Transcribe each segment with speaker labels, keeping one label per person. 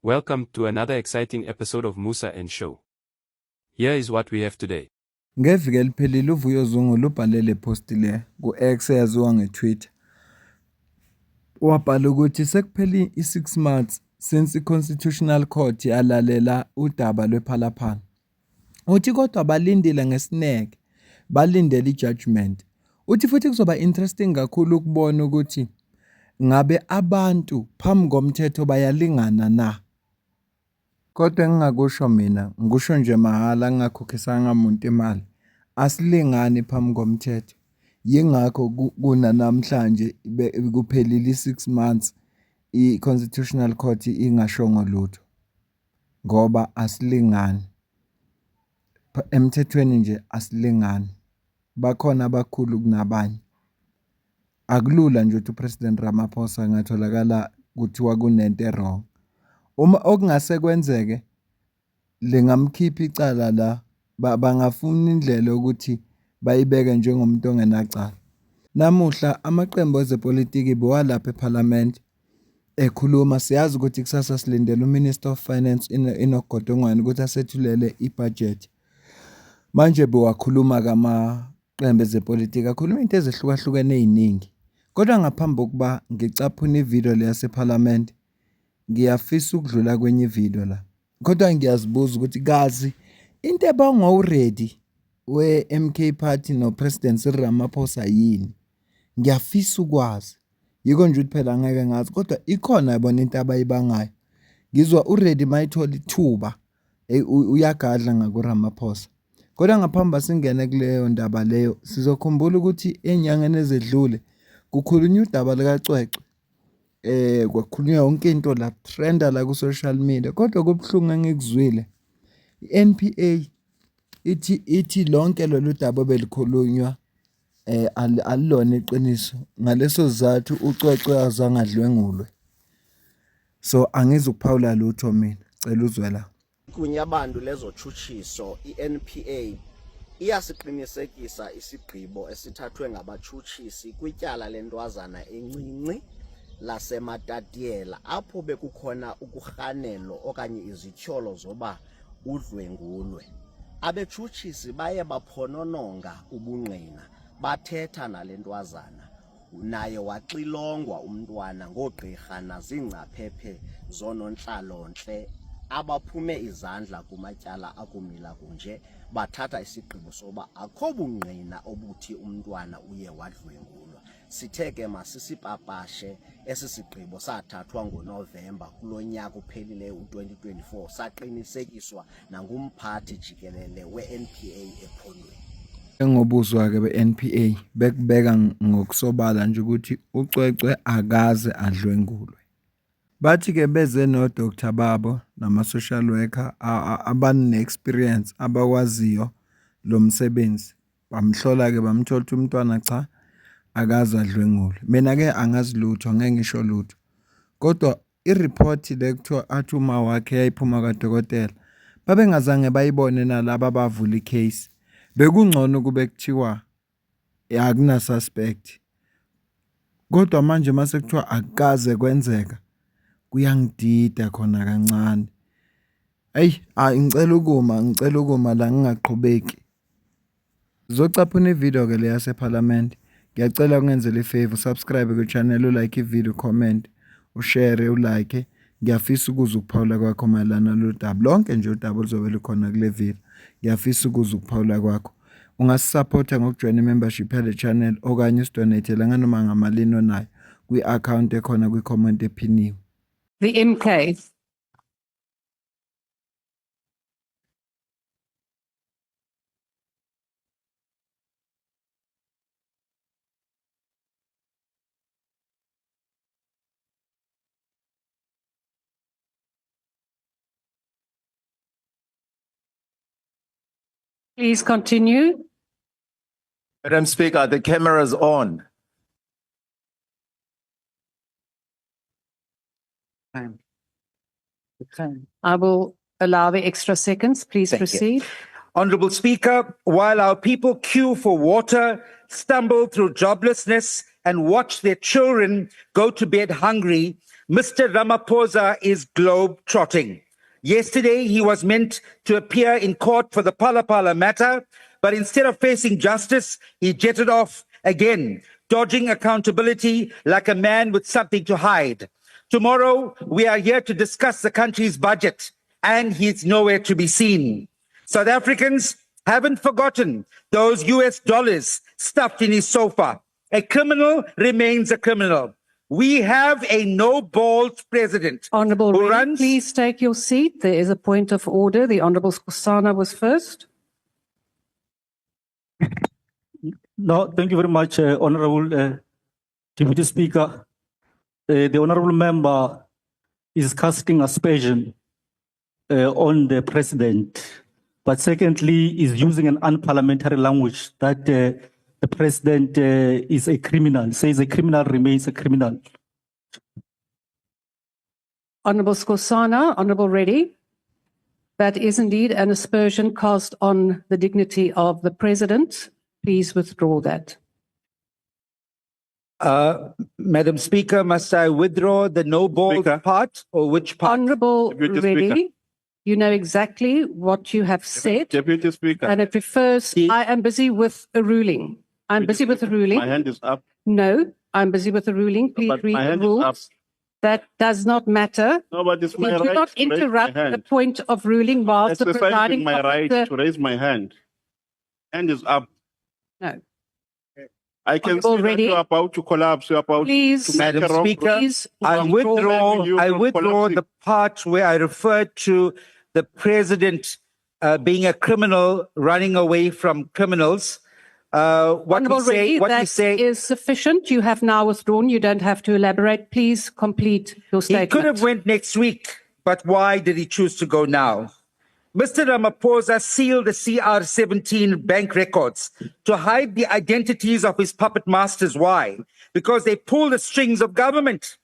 Speaker 1: Welcome to another exciting episode of Musa and Show. Here is what we have today.
Speaker 2: Ngeviki eliphelile uVuyo Zungu ubhale le post le ku-X eyaziwa ngeTwitter. Wabhala ukuthi sekuphele i6 months since iConstitutional Court yalalela udaba lwePhalaphala. Uthi kodwa balindile ngesineke, balindele ijudgment. Uthi futhi kuzoba interesting kakhulu ukubona ukuthi ngabe abantu phambi komthetho bayalingana na. Kodwa engingakusho mina, ngikusho nje mahala ngingakhokhisanga umuntu imali. Asilingani phambi komthetho. Yingakho kuna namhlanje kuphelile i6 months iConstitutional Court ingashongo lutho. Ngoba asilingani. Emthethweni nje asilingani. Bakhona abakhulu kunabanye. Akulula nje ukuthi uPresident Ramaphosa ngatholakala kuthiwa kunento wrong. Uma okungase kwenzeke lengamkhipha icala la bangafuna indlela ukuthi bayibeke njengomuntu ongenacala. Namuhla amaqembu ezepolitiki bewalapha eParliament ekhuluma, siyazi ukuthi kusasa silindele uMinister of Finance inogodongwane ukuthi asethulele ibudget. Manje bewakhuluma kamaqembu ezepolitiki akhuluma into ezehlukahlukene eziningi. Kodwa ngaphambi kokuba ngicaphuna ivideo le yaseParliament, ngiyafisa ukudlula kwenye ivideo la. Kodwa ngiyazibuza ukuthi kazi into ebangwa uready we-MK Party noPresident Ramaphosa yini? Ngiyafisa ukwazi. Yiko nje ukuthi phela ngeke ngazi, kodwa ikhona yabona into abayibangayo. Ngizwa uready mayithola ithuba uyagadla ngakuRamaphosa. Kodwa ngaphambi singene kuleyo ndaba leyo, sizokhumbula ukuthi enyangeni ezedlule kukhulunywa udaba likaCwecwe. Kwakhulunywa yonke into la trenda la ku social media, kodwa kubhlungu engikuzwile. iNPA ithi lonke lolu daba belikhulunywa alilona iqiniso. Ngaleso sizathu uCwecwe azange adlwengulwe. So angizukuphawula lutho mina, cela uzwe la.
Speaker 3: Kunyabantu lezotshutshiso iNPA iyasiqinisekisa isigqibo esithathwe ngabatshutshisi kwityala lentwazana encinci lasematatiyela apho bekukhona ukurhanelo okanye izityholo zoba udlwengulwe. Abetshutshisi baye baphonononga ubungqina, bathetha nale ntwazana, naye waxilongwa umntwana ngoogqirha nazingcaphephe zonontlalontle abaphume izandla kumatyala akumila kunje, bathatha isigqibo soba akho bungqina obuthi umntwana uye wadlwengulwa. Sithe ke masisipapashe esi sigqibo sathathwa ngoNovemba kulo nyaka uphelileyo u-2024, saqinisekiswa nangumphathi jikelele we-NPA ephondweni.
Speaker 2: Engobuzwa ke be-NPA bekubeka ngokusobala nje ukuthi uCwecwe akaze adlwengulwe. Bathi ke beze no-doctor babo nama-social worker abane-experience abakwaziyo lo msebenzi. Bamhlola ke bamthola ukuthi umntwana cha akaze adlwengulwe. Mina ke angazi lutho, ngeke ngisho lutho. Kodwa i-report le kuthiwa athi uma wakhe yayiphuma kadokotela, babengazange bayibone nalabo abavula i-case. Bekungcono kube kuthiwa akuna suspect. Kodwa manje mase kuthiwa akukaze kwenzeka, kuyangidida khona kancane. Ngicela ukuma la ngingaqhubeki. Zocaphuna ivideo ke le yaseParliament. Ngiyacela ungenzele ifavor, subscribe ku channel, ulike ivideo, comment, ushare, ulike. Ngiyafisa ukuza ukuphawula kwakho mayelana nodaba. Lonke nje udaba oluzobe lukhona kule video. Ngiyafisa ukuza ukuphawula kwakho. Ungasupporta ngokujoin i-membership yale channel okanye usidonate la nganoma ngamalini onayo kwi-account ekhona kwi-comment ephiniwe.
Speaker 4: The MK. Please continue.
Speaker 5: Madam Speaker, the camera is on.
Speaker 4: I will allow the extra seconds. Please
Speaker 5: Thank you.
Speaker 4: proceed.
Speaker 5: Honorable Speaker, while our people queue for water, stumble through joblessness, and watch their children go to bed hungry, Mr. Ramaphosa is globe-trotting. Yesterday, he was meant to appear in court for the Pala Pala matter, but instead of facing justice, he jetted off again, dodging accountability like a man with something to hide. Tomorrow, we are here to discuss the country's budget, and he's nowhere to be seen. South Africans haven't forgotten those US dollars stuffed in his sofa. A criminal remains a criminal. We have a no-balls president
Speaker 4: Honourable
Speaker 5: who
Speaker 4: Reddy,
Speaker 5: runs...
Speaker 4: please take your seat. There is a point of order. The Honourable Skosana was first.
Speaker 6: No, thank you very much, Honorable Deputy Speaker. The Honorable Member is casting aspersion on the President, but secondly, is using an unparliamentary language that the President is a criminal, says a criminal remains a criminal.
Speaker 4: Honourable Skosana, Honourable Reddy, that is indeed an aspersion cast on the dignity of the President. Please withdraw that.
Speaker 5: Madam Speaker, must I withdraw the no-balls
Speaker 1: Speaker.
Speaker 5: part, or which part?
Speaker 4: Honourable
Speaker 1: Deputy
Speaker 4: Reddy,
Speaker 1: Speaker.
Speaker 4: you know exactly what you have said,
Speaker 1: Deputy Speaker.
Speaker 4: and it refers,
Speaker 5: The-
Speaker 4: I am busy with a ruling. I'm busy with a ruling.
Speaker 1: My hand is up.
Speaker 4: No, I'm busy with a ruling. Please
Speaker 1: But
Speaker 4: read
Speaker 1: my
Speaker 4: the
Speaker 1: hand is up.
Speaker 4: rules. That does not matter.
Speaker 1: No, but it's
Speaker 4: You
Speaker 1: my
Speaker 4: do
Speaker 1: right
Speaker 4: not
Speaker 1: to raise my
Speaker 4: interrupt the
Speaker 1: hand.
Speaker 4: point of ruling whilst the
Speaker 1: Exercising
Speaker 4: presiding
Speaker 1: my right
Speaker 4: officer.
Speaker 1: to raise my hand. Hand is up.
Speaker 4: No,
Speaker 1: I can
Speaker 4: Honourable
Speaker 1: see that
Speaker 4: Reddy.
Speaker 1: you're about to collapse. You're about
Speaker 4: please,
Speaker 1: to make
Speaker 5: Madam
Speaker 1: a wrong
Speaker 5: Speaker,
Speaker 4: please.
Speaker 5: I
Speaker 1: preventing you from
Speaker 5: withdraw
Speaker 1: collapsing.
Speaker 5: the part where I referred to the President being a criminal running away from criminals. What
Speaker 4: Honourable Reddy,
Speaker 5: you
Speaker 4: that
Speaker 5: say,
Speaker 4: is sufficient. You have now withdrawn. You don't have to elaborate. Please complete your
Speaker 5: he
Speaker 4: statement.
Speaker 5: could have went next week, but why did he choose to go now? Mr. Ramaphosa sealed the CR17 bank records to hide the identities of his puppet masters. Why? Because they pull the strings of government.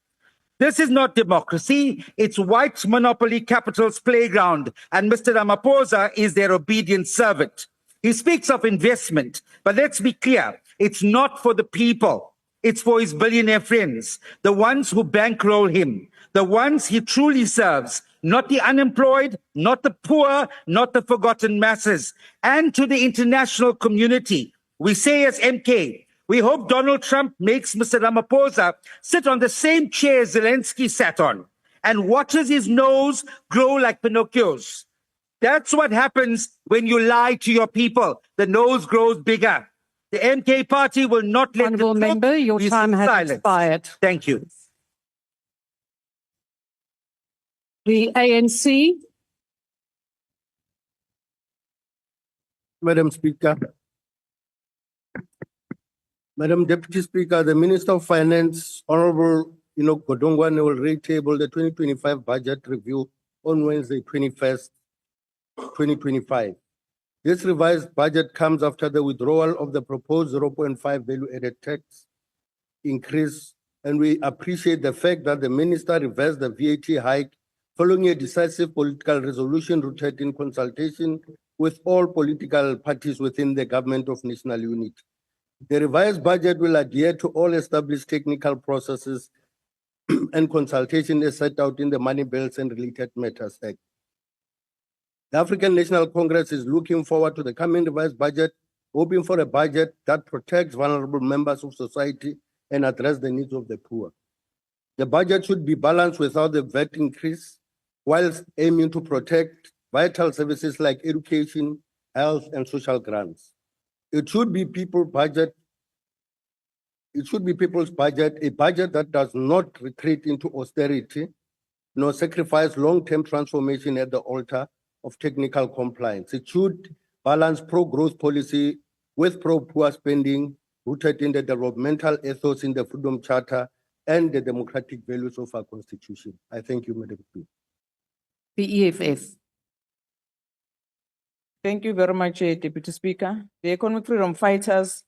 Speaker 5: This is not democracy. It's white monopoly capital's playground, and Mr. Ramaphosa is their obedient servant. He speaks of investment, but let's be clear, it's not for the people. It's for his billionaire friends, the ones who bankroll him, the ones he truly serves, not the unemployed, not the poor, not the forgotten masses. And to the international community, we say as MK, we hope Donald Trump makes Mr. Ramaphosa sit on the same chair Zelensky sat on and watches his nose grow like Pinocchio's. That's what happens when you lie to your people. The nose grows bigger. The MK party will not let
Speaker 4: Honourable
Speaker 5: the truth
Speaker 4: member, your
Speaker 5: be
Speaker 4: time has
Speaker 5: silenced.
Speaker 4: expired.
Speaker 5: Thank you.
Speaker 4: The ANC.
Speaker 7: Madam Speaker. Madam Deputy Speaker, the Minister of Finance, Honorable Godongwana, will retable the 2025 budget review on Wednesday, 21st, 2025. This revised budget comes after the withdrawal of the proposed 0.5 value-added tax increase, and we appreciate the fact that the Minister reversed the VAT hike following a decisive political resolution rooted in consultation with all political parties within the Government of National Unity. The revised budget will adhere to all established technical processes and consultation as set out in the Money Bills and Related Matters Act. The African National Congress is looking forward to the coming revised budget, hoping for a budget that protects vulnerable members of society and address the needs of the poor. The budget should be balanced without the VAT increase, whilst aiming to protect vital services like education, health, and social grants. It should be people's budget. It should be people's budget, a budget that does not retreat into austerity, nor sacrifice long-term transformation at the altar of technical compliance. It should balance pro-growth policy with pro-poor spending, rooted in the developmental ethos in the Freedom Charter and the democratic values of our Constitution. I thank you, Madam Speaker.
Speaker 4: The EFF.
Speaker 8: Thank you very much, Deputy Speaker. The economic freedom fighters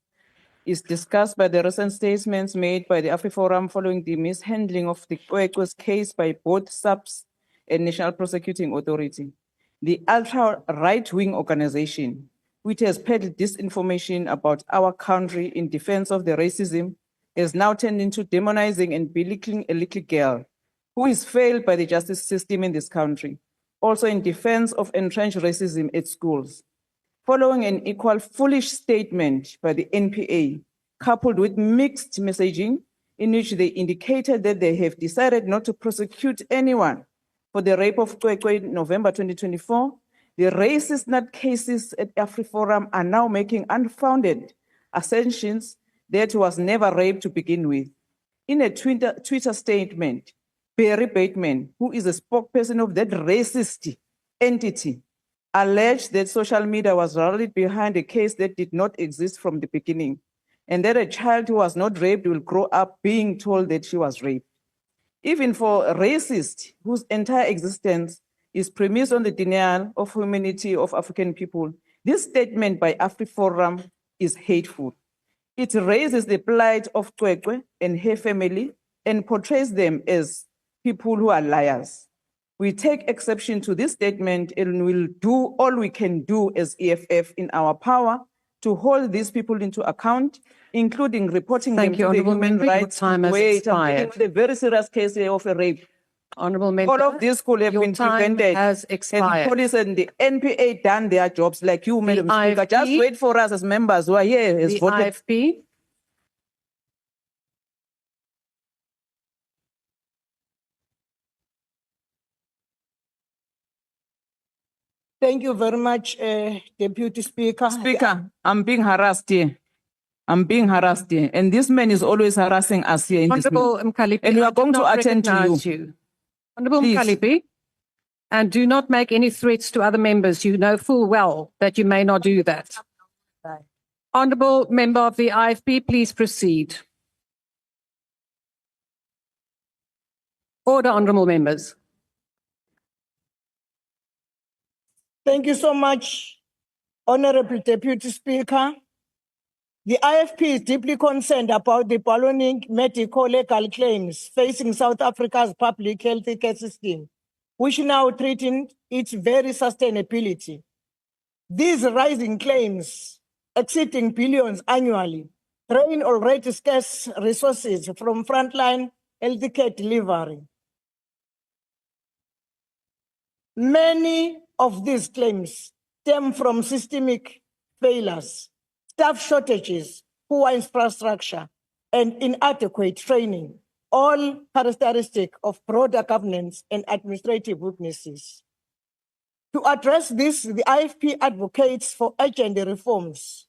Speaker 8: is discussed by the recent statements made by the AfriForum following the mishandling of the Kwekwe's case by both SAPS and National Prosecuting Authority. The ultra-right-wing organization, which has peddled disinformation about our country in defense of the racism, has now turned into demonizing and belittling a little girl who is failed by the justice system in this country, also in defense of entrenched racism at schools. Following an equal foolish statement by the NPA, coupled with mixed messaging in which they indicated that they have decided not to prosecute anyone for the rape of Kwekwe in November 2024, the racist nutcases at AfriForum are now making unfounded assertions that was never raped to begin with. In a Twitter statement, Barry Bateman, who is a spokesperson of that racist entity, alleged that social media was rallied behind a case that did not exist from the beginning, and that a child who was not raped will grow up being told that she was raped. Even for a racist whose entire existence is premised on the denial of humanity of African people, this statement by AfriForum is hateful. It raises the plight of Kwekwe and her family and portrays them as people who are liars. We take exception to this statement and will do all we can do as EFF in our power to hold these people into account, including reporting them to the Human Rights Weight. I'm dealing with a very serious case here of a rape.
Speaker 4: Honourable Member,
Speaker 8: all of this could have been prevented.
Speaker 4: Has
Speaker 8: Had
Speaker 4: expired.
Speaker 8: the police and the NPA done their jobs like you, Madam Speaker.
Speaker 4: IFP,
Speaker 8: just wait for us as members who are here. As
Speaker 4: The
Speaker 8: voted.
Speaker 4: IFP.
Speaker 9: Thank you very much, Deputy Speaker.
Speaker 8: Speaker, I'm being harassed here. I'm being harassed here. And this man is always harassing us here in
Speaker 4: Honourable
Speaker 8: this meeting.
Speaker 4: Mkalipi,
Speaker 8: And we
Speaker 4: I
Speaker 8: are
Speaker 4: did
Speaker 8: going to
Speaker 4: not
Speaker 8: attend to
Speaker 4: recognise
Speaker 8: you.
Speaker 4: Honourable
Speaker 8: Please.
Speaker 4: Mkalipi, and do not make any threats to other members. You know full well that you may not do that. Honourable Member of the IFP, please proceed. Order, honourable members.
Speaker 9: Thank you so much, Honorable Deputy Speaker. The IFP is deeply concerned about the ballooning medical legal claims facing South Africa's public health care system, which now threaten its very sustainability. These rising claims, exceeding billions annually, drain already scarce resources from frontline healthcare delivery. Many of these claims stem from systemic failures, staff shortages, poor infrastructure, and inadequate training, all characteristic of broader governance and administrative weaknesses. To address this, the IFP advocates for urgent reforms,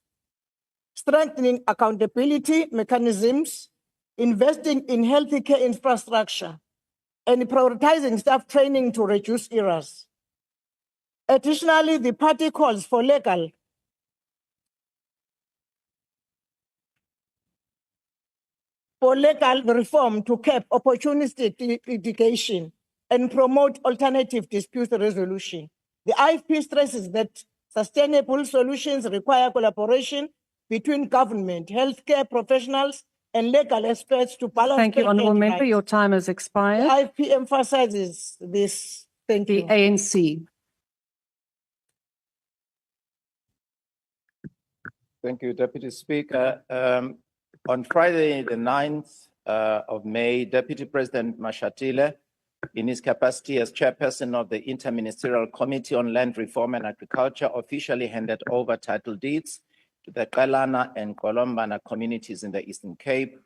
Speaker 9: strengthening accountability mechanisms, investing in healthcare infrastructure, and prioritizing staff training to reduce errors. Additionally, the party calls for legal reform to cap opportunistic litigation and promote alternative dispute resolution. The IFP stresses that sustainable solutions require collaboration between government, healthcare professionals, and legal experts to balance.
Speaker 4: Thank you, honourable member.
Speaker 9: rights.
Speaker 4: Your time has expired.
Speaker 9: The IFP emphasizes this. Thank
Speaker 4: The
Speaker 9: you.
Speaker 4: ANC.
Speaker 10: Thank you, Deputy Speaker. On Friday, the 9th of May, Deputy President Mashatile, in his capacity as chairperson of the Interministerial Committee on Land Reform and Agriculture, officially handed over title deeds to the Kalana and Kolombana communities in the Eastern Cape.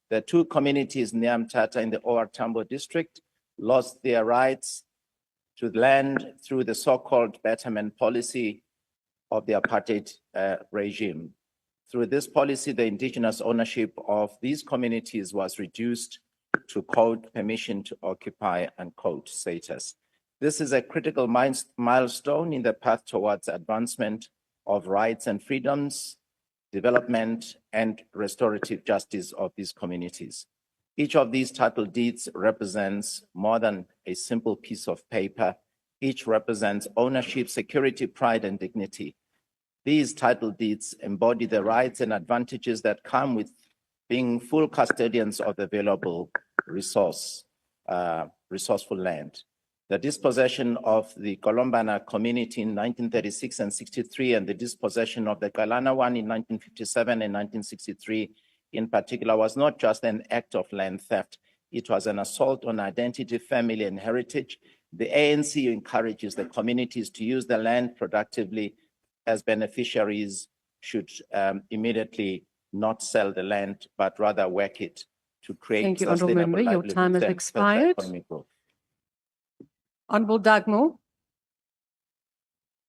Speaker 10: The two communities near Mthatha in the OR Tambo district lost their rights to land through the so-called betterment policy of the apartheid regime. Through this policy, the indigenous ownership of these communities was reduced to code permission to occupy and code status. This is a critical milestone in the path towards advancement of rights and freedoms, development, and restorative justice of these communities. Each of these title deeds represents more than a simple piece of paper. Each represents ownership, security, pride, and dignity. These title deeds embody the rights and advantages that come with being full custodians of the available resourceful land. The dispossession of the Kolombana community in 1936 and 63, and the dispossession of the Kalana one in 1957 and 1963 in particular, was not just an act of land theft. It was an assault on identity, family, and heritage. The ANC encourages the communities to use the land productively, as beneficiaries should immediately not sell the land, but rather work it to create
Speaker 4: Thank you, Honourable
Speaker 10: sustainable
Speaker 4: Member. Your time has
Speaker 10: livelihoods and further
Speaker 4: expired.
Speaker 10: economic growth.
Speaker 4: Honourable Dagmore.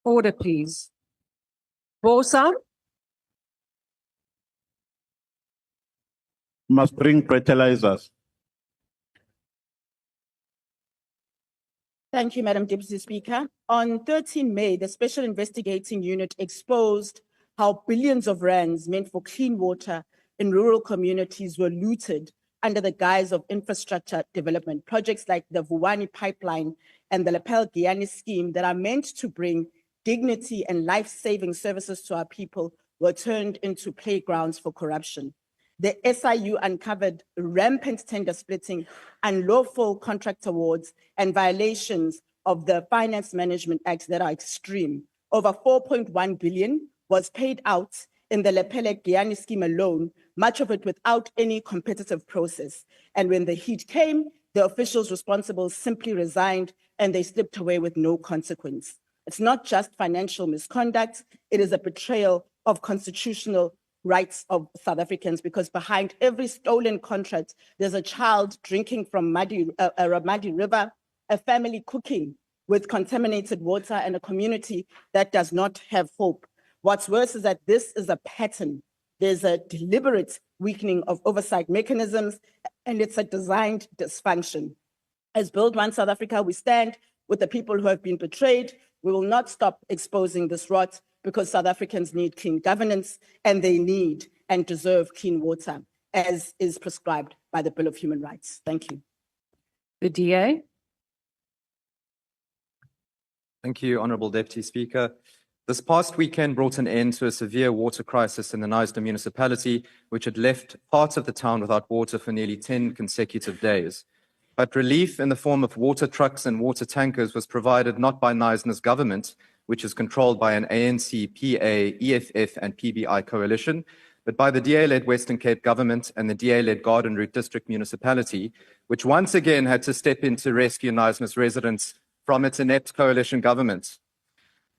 Speaker 4: Order, please. Bosa.
Speaker 11: Must bring fertilizers.
Speaker 9: Thank you, Madam Deputy Speaker. On 13 May, the Special Investigating Unit exposed how billions of rands meant for clean water in rural communities were looted under the guise of infrastructure development. Projects like the Vuwani pipeline and the Lepel-Guyani scheme that are meant to bring dignity and life-saving services to our people were turned into playgrounds for corruption. The SIU uncovered rampant tender splitting, unlawful contract awards, and violations of the Finance Management Act that are extreme. Over 4.1 billion was paid out in the Lepel-Guyani scheme alone, much of it without any competitive process. And when the heat came, the officials responsible simply resigned and they slipped away with no consequence. It's not just financial misconduct, it is a betrayal of constitutional rights of South Africans, because behind every stolen contract, there's a child drinking from Ramadi River, a family cooking with contaminated water, and a community that does not have hope. What's worse is that this is a pattern. There's a deliberate weakening of oversight mechanisms, and it's a designed dysfunction. As Build One South Africa, we stand with the people who have been betrayed. We will not stop exposing this rot, because South Africans need clean governance and they need and deserve clean water, as is prescribed by the Bill of Human Rights. Thank you.
Speaker 4: The DA.
Speaker 12: Thank you, Honourable Deputy Speaker. This past weekend brought an end to a severe water crisis in the Knysna municipality, which had left parts of the town without water for nearly 10 consecutive days. But relief in the form of water trucks and water tankers was provided not by Knysna's government, which is controlled by an ANC, PA, EFF and PBI coalition, but by the DA-led Western Cape government and the DA-led Garden Route District municipality, which once again had to step in to rescue Knysna's residents from its inept coalition government.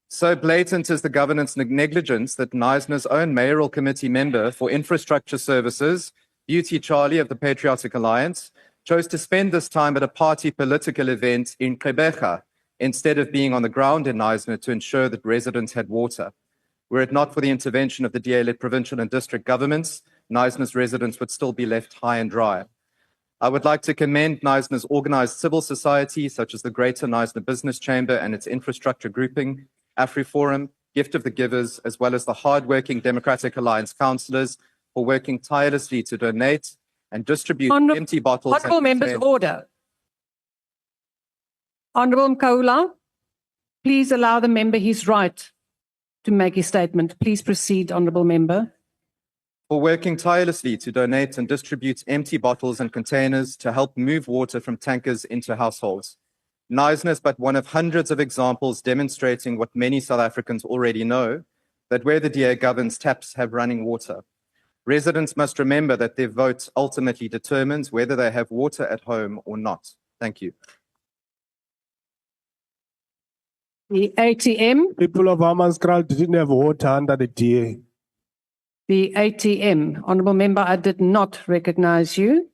Speaker 12: So blatant is the governance negligence that Knysna's own mayoral committee member for infrastructure services, Beauty Charlie of the Patriotic Alliance, chose to spend this time at a party political event in Gqeberha, instead of being on the ground in Knysna to ensure that residents had water. Were it not for the intervention of the DA-led provincial and district governments, Knysna's residents would still be left high and dry. I would like to commend Knysna's organised civil society, such as the Greater Knysna Business Chamber and its infrastructure grouping, AfriForum, Gift of the Givers, as well as the hard-working Democratic Alliance councillors for working tirelessly to donate and distribute empty bottles.
Speaker 4: Honourable members, order. Honourable Mkaula, please allow the member his right to make his statement. Please proceed, Honourable Member.
Speaker 12: For working tirelessly to donate and distribute empty bottles and containers to help move water from tankers into households. Knysna is but one of hundreds of examples demonstrating what many South Africans already know, that where the DA governs, taps have running water. Residents must remember that their vote ultimately determines whether they have water at home or not. Thank you.
Speaker 4: The ATM.
Speaker 13: People of Hammanskraal didn't have water under the DA.
Speaker 4: The ATM. Honourable Member, I did not recognise you.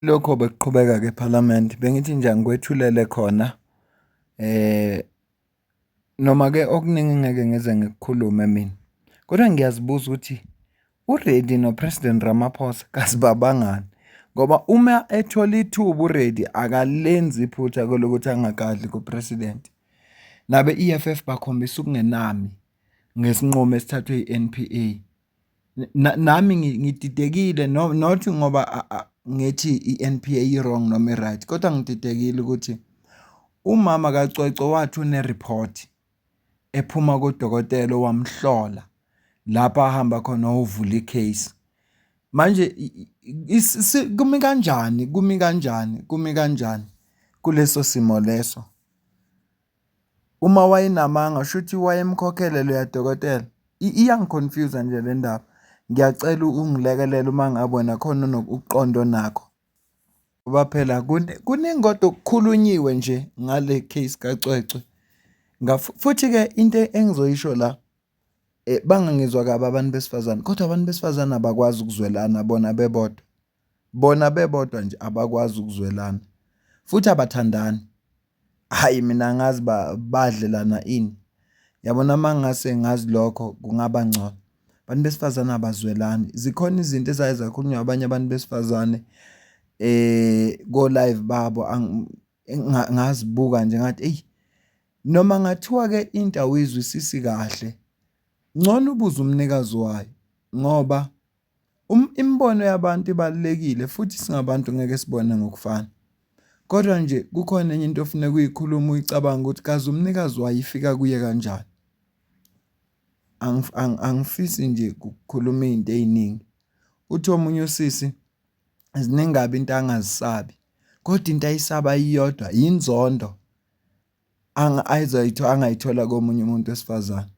Speaker 2: Lokho bekuqhubeka ke Parliament bengithi nje ngikwethulele khona noma ke okuningi ngeke ngeze ngikukhulume mina. Kodwa ngiyazibuza ukuthi uready no President Ramaphosa kasibabangani, ngoba uma ethola ithuba uready akalenzi iphutha lokuthi angagadli kupresident. Nabe EFF bakhombisa ukungenami ngesinqumo esithathwe iNPA. Nami ngididekile not ngoba ngithi iNPA i-wrong noma i-right, kodwa ngididekile ukuthi umama kaCwecwe wathi une-report ephuma kodokotela owamhlola lapha ahamba khona uvula icase. Manje kumi kanjani kuleso simo leso? Uma wayinamanga shuthi wayemkhokhele lo yadokotela. Iyangiconfuse nje le ndaba. Ngiyacela ungilekelela uma ngabona khona ukuqondo nakho. baphela kuningodo okukhulunyiwe nje ngale case kaCwecwe. Futhi ke into engizoyisho la bangangizwa kabi abantu besifazane, kodwa abantu besifazane abakwazi ukuzwelana bona bebodwa. Bona bebodwa nje abakwazi ukuzwelana. Futhi abathandani. Hayi mina ngazi badlelana ini. Yabona mangase ngazi lokho kungaba ngcono. Abantu besifazane abazwelani. Zikhona izinto ezakhulunywa abanye abantu besifazane go live babo ngazibuka nje ngathi ey noma ngathiwa ke into awuyizwisisi kahle ngcono ubuza umnikazi wayo ngoba imibono yabantu ibalekile futhi singabantu ngeke sibone ngokufana. Kodwa nje kukhona enye into ofuna ukuyikhuluma uyicabanga ukuthi kaze umnikazi wayo ifika kuye kanjani. Angifisi nje ukukhuluma izinto eziningi. Uthi omunye usisi ziningabi into angazisabi. Kodwa into ayisaba iyodwa inzondo. Angayithola komunye umuntu wesifazane.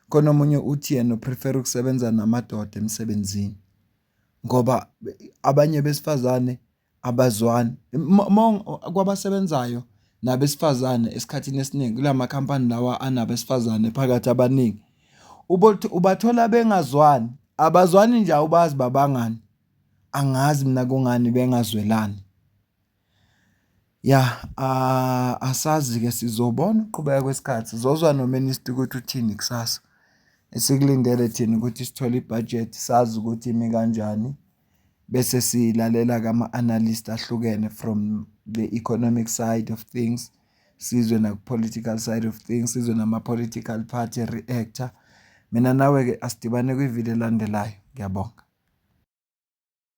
Speaker 2: Khona omunye uthi yena uprefer ukusebenza namadoda emsebenzini. Ngoba abanye besifazane abazwani. Kwabasebenzayo nabesifazane esikhathini esiningi kulama company lawa anabesifazane phakathi abaningi. Ubathola bengazwani, abazwani nje awubazi babangani. Angazi mina kungani bengazwelani. Asazi ke sizobona uqhubeka kwesikhathi. Sizozwa noMinister ukuthi uthini kusasa. Esikulindele thina ukuthi sithole ibudget, sazi ukuthi imi kanjani. Bese silalela kama-analyst ahlukene from the economic side of things, sizwe na political side of things, sizwe nama-political party reactor. Mina nawe ke asidibane kwivideo elandelayo. Ngiyabonga.